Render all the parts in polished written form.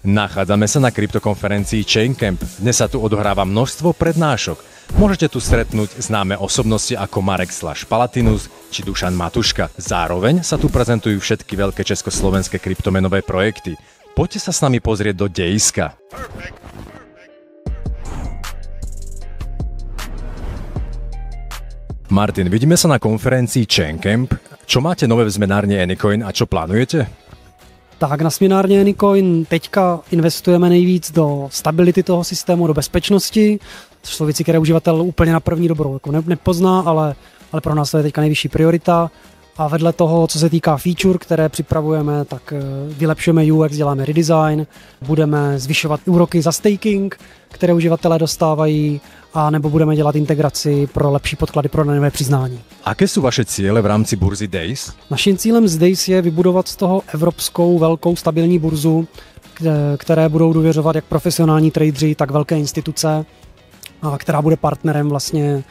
Nachádzame sa na kryptokonferencii Chaincamp. Dnes sa tu odohráva množstvo prednášok. Môžete tu stretnúť známe osobnosti ako Marek Palatinus či Dušan Matuška. Zároveň sa tu prezentujú všetky veľké československé kryptomenové projekty. Poďte sa s nami pozrieť do dejiska. Martin, vidíme sa na konferencii Chaincamp. Čo máte nové v zmenárni Anycoin a čo plánujete? Tak na směnárně Anycoin teďka investujeme nejvíc do stability toho systému, do bezpečnosti, což jsou věci, které uživatel úplně na první dobrou jako nepozná, ale pro nás to je teďka nejvyšší priorita. A vedle toho, co se týká feature, které připravujeme, tak vylepšujeme UX, děláme redesign, budeme zvyšovat úroky za staking, které uživatelé dostávají, a nebo budeme dělat integraci pro lepší podklady pro daňové přiznání. Aké sú vaše ciele v rámci burzy Days? Naším cílem z Days je vybudovat z toho evropskou velkou stabilní burzu, které budou důvěřovat jak profesionální tradeři, tak velké instituce, a která bude partnerem vlastně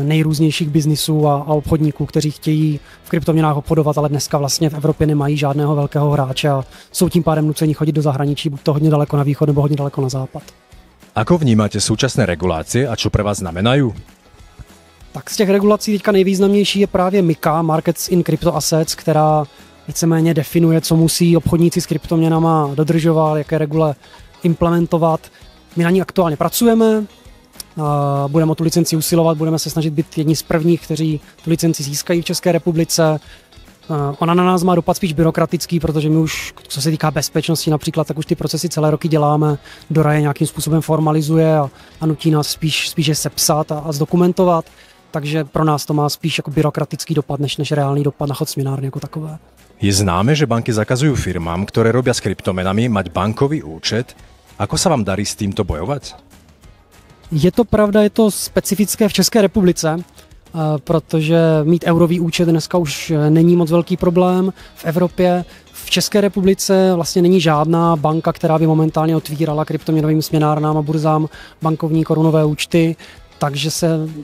nejrůznějších biznisů a obchodníků, kteří chtějí v kryptoměnách obchodovat, ale dneska vlastně v Evropě nemají žádného velkého hráče a jsou tím pádem nuceni chodit do zahraničí, buď to hodně daleko na východ nebo hodně daleko na západ. Ako vnímáte súčasné regulácie a čo pre vás znamenajú? Tak z těch regulací teďka nejvýznamnější je právě MiCA, Markets in Crypto Assets, která víceméně definuje, co musí obchodníci s kryptoměnama dodržovat, jaké regule implementovat. My na ní aktuálně pracujeme, budeme o tu licenci usilovat, budeme se snažit být jedni z prvních, kteří tu licenci získají v České republice. Ona na nás má dopad spíš byrokratický, protože my už, co se týká bezpečnosti například, tak už ty procesy celé roky děláme, DORA je nějakým způsobem formalizuje a nutí nás spíše sepsat a zdokumentovat, takže pro nás to má spíš jako byrokratický dopad, než reálný dopad na chod směnárny jako takové. Je známe, že banky zakazujú firmám, ktoré robia s kryptomenami, mať bankový účet. Ako sa vám darí s týmto bojovať? Je to pravda, je to specifické v České republice, protože mít eurový účet dneska už není moc velký problém v Evropě. V České republice vlastně není žádná banka, která by momentálně otvírala kryptoměnovým směnárnám a burzám bankovní korunové účty, takže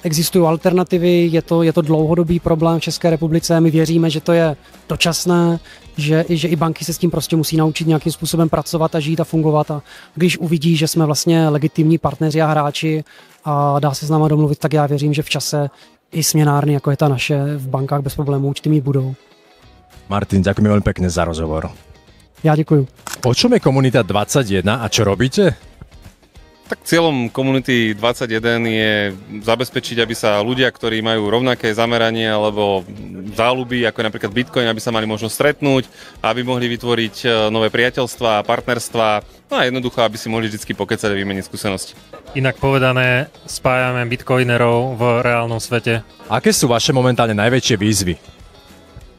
existují alternativy, je to dlouhodobý problém v České republice. My věříme, že to je dočasné, že i banky se s tím prostě musí naučit nějakým způsobem pracovat a žít a fungovat. A když uvidí, že jsme vlastně legitimní partneři a hráči a dá se s náma domluvit, tak já věřím, že v čase i směnárny, jako je ta naše, v bankách bez problémů účty mít budou. Martin, ďakujem veľmi pekne za rozhovor. Ja ďakujem. O čom je Komunita 21 a čo robíte? Tak cieľom Komunity 21 je zabezpečiť, aby sa ľudia, ktorí majú rovnaké zameranie alebo záľuby, ako je napríklad Bitcoin, aby sa mali možnosť stretnúť, aby mohli vytvoriť nové priateľstvá, partnerstvá, no a jednoducho, aby si mohli vždy pokecať a vymeniť skúsenosti. Inak povedané, spájame bitcoinerov v reálnom svete. Aké sú vaše momentálne najväčšie výzvy?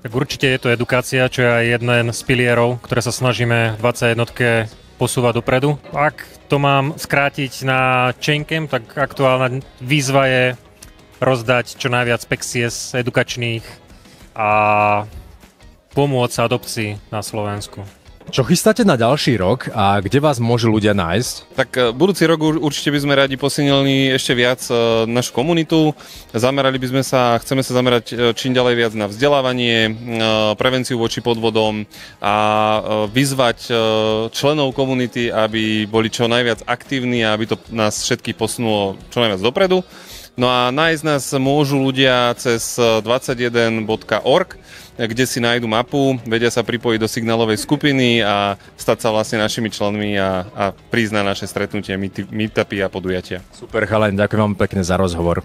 Tak určite je to edukácia, čo je aj jeden z pilierov, ktoré sa snažíme v 21 posúvať dopredu. Ak to mám skrátiť na Chaincamp, tak aktuálna výzva je rozdať čo najviac pexies edukačných a pomôcť sa adopcii na Slovensku. Čo chystáte na ďalší rok a kde vás môžu ľudia nájsť? Tak budúci rok určite by sme radi posilnili ešte viac našu komunitu. Chceme sa zamerať čím ďalej viac na vzdelávanie, prevenciu voči podvodom a vyzvať členov komunity, aby boli čo najviac aktívni a aby to nás všetkých posunulo čo najviac dopredu. No a nájsť nás môžu ľudia cez 21.org, kde si nájdu mapu, vedia sa pripojiť do signálovej skupiny a stať sa vlastne našimi členmi a prísť na naše stretnutie, meetupy a podujatia. Super chalani, ďakujem vám pekne za rozhovor.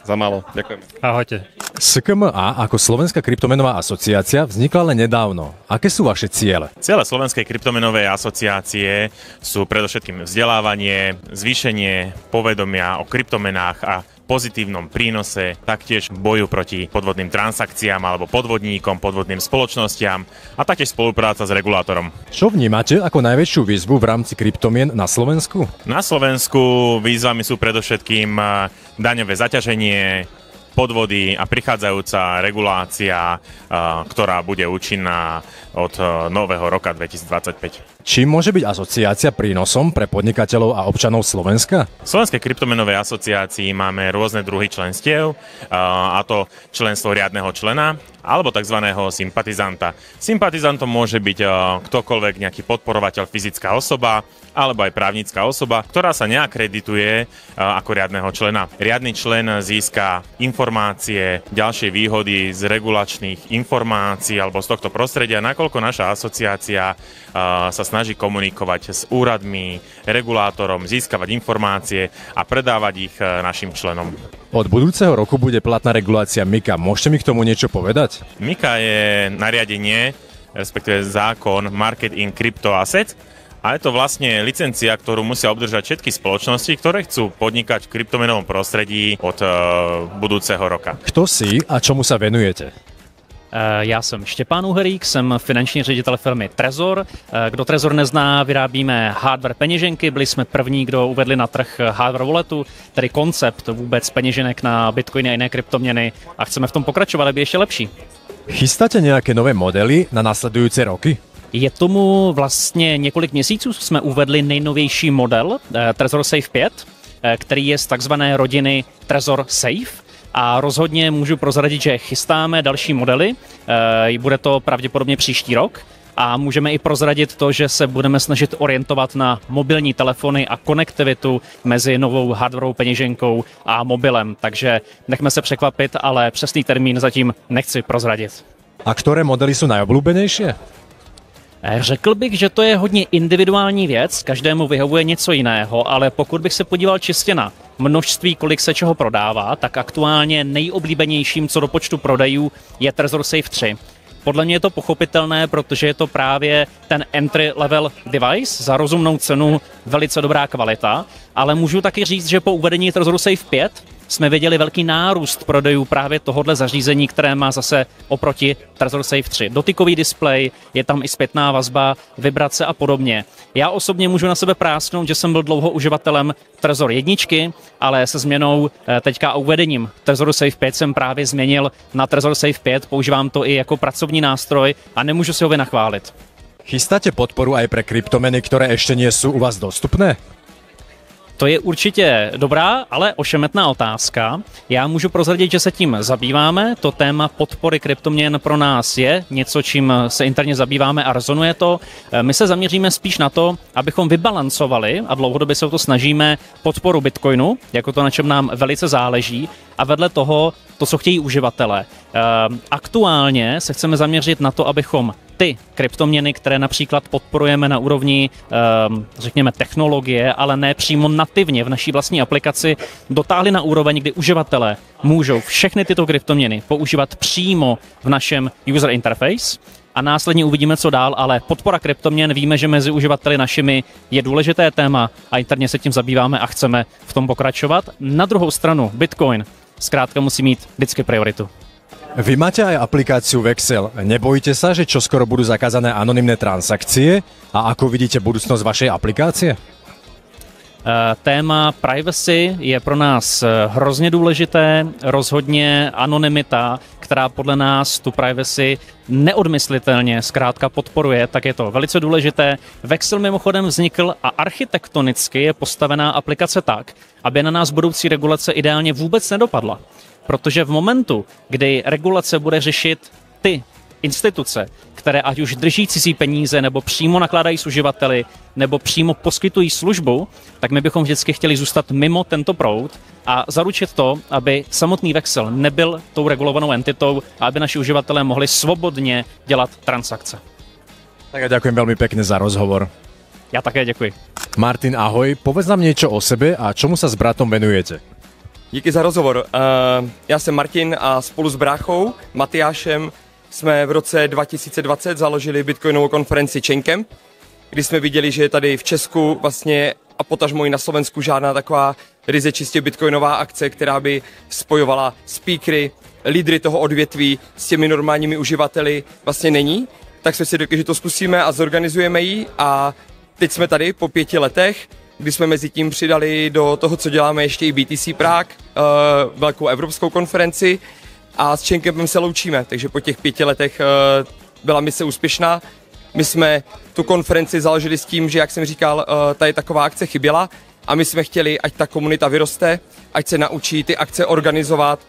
Za málo, ďakujem. Ahojte. SKMA ako Slovenská kryptomenová asociácia vznikla len nedávno. Aké sú vaše ciele? Ciele Slovenskej kryptomenovej asociácie sú predovšetkým vzdelávanie, zvýšenie povedomia o kryptomenách a pozitívnom prínose, taktiež boju proti podvodným transakciám alebo podvodníkom, podvodným spoločnostiam a taktiež spolupráca s regulátorom. Čo vnímate ako najväčšiu výzvu v rámci kryptomien na Slovensku? Na Slovensku výzvami sú predovšetkým daňové zaťaženie, podvody a prichádzajúca regulácia, ktorá bude účinná od nového roka 2025. Čím môže byť asociácia prínosom pre podnikateľov a občanov Slovenska? V Slovenskej kryptomenovej asociácii máme rôzne druhy členstiev, a to členstvo riadneho člena alebo tzv. Sympatizanta. Sympatizantom môže byť ktokoľvek, nejaký podporovateľ, fyzická osoba, alebo aj právnická osoba, ktorá sa neakredituje ako riadneho člena. Riadny člen získa informácie, ďalšie výhody z regulačných informácií alebo z tohto prostredia, nakoľko naša asociácia sa snaží komunikovať s úradmi, regulátorom, získavať informácie a predávať ich našim členom. Od budúceho roku bude platná regulácia MiCA. Môžete mi k tomu niečo povedať? MiCA je nariadenie, respektíve zákon Market in Crypto Assets, a je to vlastne licencia, ktorú musia obdržať všetky spoločnosti, ktoré chcú podnikať v kryptomenovom prostredí od budúceho roka. Kto si a čomu sa venujete? Já jsem Štěpán Uherík, jsem finanční ředitel firmy Trezor. Kdo Trezor nezná, vyrábíme hardware peněženky, byli jsme první, kdo uvedli na trh hardware walletu, tedy koncept vůbec peněženek na bitcoiny a jiné kryptoměny a chceme v tom pokračovat, aby ještě lepší. Chystáte nějaké nové modely na následující roky? Je tomu vlastně několik měsíců, jsme uvedli nejnovější model Trezor Safe 5, který je z takzvané rodiny Trezor Safe. A rozhodně můžu prozradit, že chystáme další modely, bude to pravděpodobně příští rok a můžeme i prozradit to, že se budeme snažit orientovat na mobilní telefony a konektivitu mezi novou hardwarovou peněženkou a mobilem, takže nechme se překvapit, ale přesný termín zatím nechci prozradit. A které modely jsou nejobľúbenejší? Řekl bych, že to je hodně individuální věc, každému vyhovuje něco jiného, ale pokud bych se podíval čistě na množství, kolik se čeho prodává, tak aktuálně nejoblíbenějším co do počtu prodejů je Trezor Safe 3. Podle mě je to pochopitelné, protože je to právě ten entry level device za rozumnou cenu, velice dobrá kvalita, ale můžu taky říct, že po uvedení Trezoru Safe 5 jsme viděli velký nárůst prodejů právě tohohle zařízení, které má zase oproti Trezor Safe 3 dotykový displej, je tam i zpětná vazba, vibrace a podobně. Já osobně můžu na sebe prásknout, že jsem byl dlouho uživatelem Trezor 1, ale se změnou teďka a uvedením Trezoru Safe 5 jsem právě změnil na Trezor Safe 5, používám to i jako pracovní nástroj a nemůžu si ho vynachválit. Chystáte podporu aj pre kryptomeny, ktoré ešte nie sú u vás dostupné? To je určitě dobrá, ale ošemetná otázka. Já můžu prozradit, že se tím zabýváme. To téma podpory kryptoměn pro nás je něco, čím se interně zabýváme a rezonuje to. My se zaměříme spíš na to, abychom vybalancovali, a dlouhodobě se o to snažíme, podporu Bitcoinu, jako to, na čem nám velice záleží, a vedle toho to, co chtějí uživatelé. Aktuálně se chceme zaměřit na to, abychom ty kryptoměny, které například podporujeme na úrovni, řekněme, technologie, ale ne přímo nativně v naší vlastní aplikaci, dotáhli na úroveň, kdy uživatelé můžou všechny tyto kryptoměny používat přímo v našem user interface a následně uvidíme, co dál, ale podpora kryptoměn, víme, že mezi uživateli našimi je důležité téma a interně se tím zabýváme a chceme v tom pokračovat. Na druhou stranu Bitcoin zkrátka musí mít vždycky prioritu. Vy máte aj aplikáciu Vexel. Nebojíte sa, že čoskoro budú zakázané anonymné transakcie? A ako vidíte budúcnosť vašej aplikácie? Téma privacy je pro nás hrozně důležité, rozhodně anonymita, která podle nás tu privacy neodmyslitelně zkrátka podporuje, tak je to velice důležité. Vexel mimochodem vznikl a architektonicky je postavená aplikace tak, aby na nás budoucí regulace ideálně vůbec nedopadla. Protože v momentu, kdy regulace bude řešit ty instituce, které ať už drží cizí peníze, nebo přímo nakládají s uživateli, nebo přímo poskytují službu, tak my bychom vždycky chtěli zůstat mimo tento proud a zaručit to, aby samotný Vexel nebyl tou regulovanou entitou a aby naši uživatelé mohli svobodně dělat transakce. Tak a ďakujem veľmi pekne za rozhovor. Já také děkuji. Martin, ahoj, povedz nám niečo o sebe a čomu sa s bratom venujete? Díky za rozhovor. Já jsem Martin a spolu s bráchou Matyášem jsme v roce 2020 založili bitcoinovou konferenci Chaincamp, kdy jsme viděli, že je tady v Česku vlastně a potažmo i na Slovensku žádná taková ryze čistě bitcoinová akce, která by spojovala speakery, lídry toho odvětví s těmi normálními uživateli vlastně není. Tak jsme si řekli, že to zkusíme a zorganizujeme ji a teď jsme tady po 5 letech, kdy jsme mezi tím přidali do toho, co děláme, ještě i BTC Prague, velkou evropskou konferenci a s Chaincampem se loučíme, takže po těch 5 letech byla mise úspěšná. My jsme tu konferenci založili s tím, že, jak jsem říkal, tady taková akce chyběla a my jsme chtěli, ať ta komunita vyroste, ať se naučí ty akce organizovat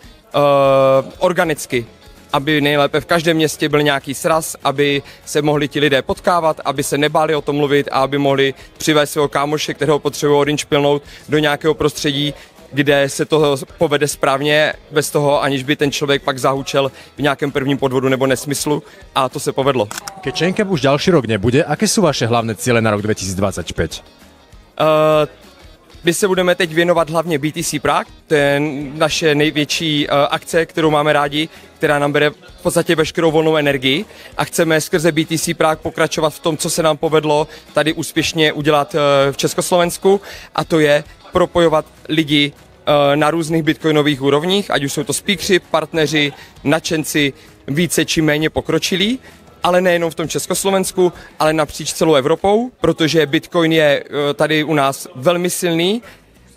organicky. aby nejlépe v každém městě byl nějaký sraz, aby se mohli ti lidé potkávat, aby se nebáli o tom mluvit a aby mohli přivést svého kámoše, kterého potřebují odinšpilnout do nějakého prostředí, kde se to povede správně, bez toho, aniž by ten člověk pak zahučel v nějakém prvním podvodu nebo nesmyslu, a to se povedlo. Keď Chaincamp už ďalší rok nebude, aké sú vaše hlavné ciele na rok 2025? My se budeme teď věnovat hlavně BTC Prague, to je naše největší akce, kterou máme rádi, která nám bere v podstatě veškerou volnou energii, a chceme skrze BTC Prague pokračovat v tom, co se nám povedlo tady úspěšně udělat v Československu, a to je propojovat lidi na různých bitcoinových úrovních, ať už jsou to speakeři, partneři, nadšenci, více či méně pokročilí, ale nejenom v tom Československu, ale napříč celou Evropou, protože Bitcoin je tady u nás velmi silný.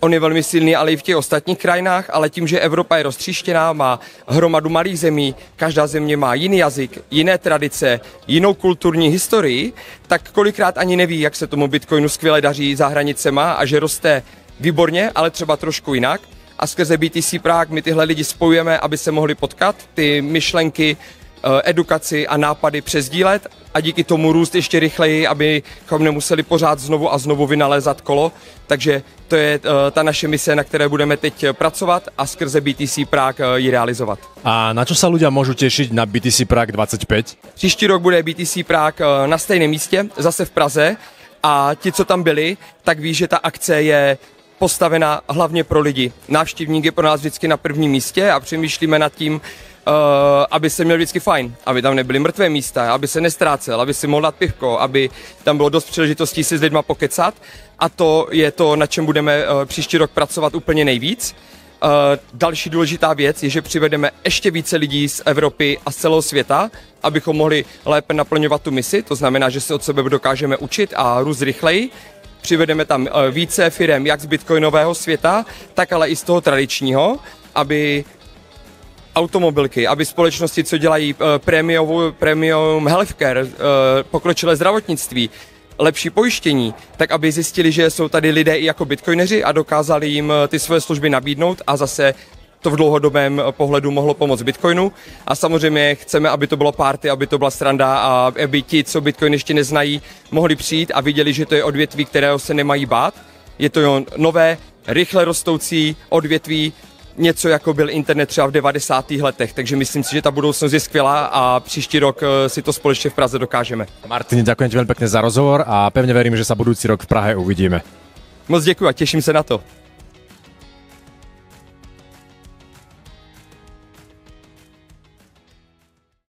On je velmi silný, ale i v těch ostatních krajinách, ale tím, že Evropa je roztříštěná, má hromadu malých zemí, každá země má jiný jazyk, jiné tradice, jinou kulturní historii, tak kolikrát ani neví, jak se tomu Bitcoinu skvěle daří za hranicema a že roste výborně, ale třeba trošku jinak. A skrze BTC Prague my tyhle lidi spojujeme, aby se mohli potkat, ty myšlenky, edukaci a nápady přesdílet a díky tomu růst ještě rychleji, abychom nemuseli pořád znovu a znovu vynalézat kolo. Takže to je ta naše mise, na které budeme teď pracovat a skrze BTC Prague ji realizovat. A na čo sa ľudia môžu tešiť na BTC Prague 25? Příští rok bude BTC Prague na stejném místě, zase v Praze, a ti, co tam byli, tak ví, že ta akce je postavena hlavně pro lidi. Návštěvník je pro nás vždycky na prvním místě a přemýšlíme nad tím, aby se měl vždycky fajn, aby tam nebyly mrtvé místa, aby se nestrácel, aby si mohl dát pivko, aby tam bylo dost příležitostí si s lidma pokecat, a to je to, na čem budeme příští rok pracovat úplně nejvíc. Další důležitá věc je, že přivedeme ještě více lidí z Evropy a z celého světa, abychom mohli lépe naplňovat tu misi, to znamená, že se od sebe dokážeme učit a růst rychleji. Přivedeme tam více firem, jak z bitcoinového světa, tak ale i z toho tradičního, aby automobilky, aby společnosti, co dělají premium healthcare, pokročilé zdravotnictví, lepší pojištění, tak aby zjistili, že jsou tady lidé i jako bitcoineři a dokázali jim ty své služby nabídnout, a zase to v dlouhodobém pohledu mohlo pomoct Bitcoinu. A samozřejmě chceme, aby to bylo party, aby to byla sranda a aby ti, co Bitcoin ještě neznají, mohli přijít a viděli, že to je odvětví, kterého se nemají bát. Je to nové, rychle rostoucí odvětví, něco jako byl internet třeba v 90. letech, takže myslím si, že ta budoucnost je skvělá a příští rok si to společně v Praze dokážeme. Martin, ďakujem ti veľmi pekne za rozhovor a pevne verím, že sa budúci rok v Prahe uvidíme. Moc děkuji a těším se na to.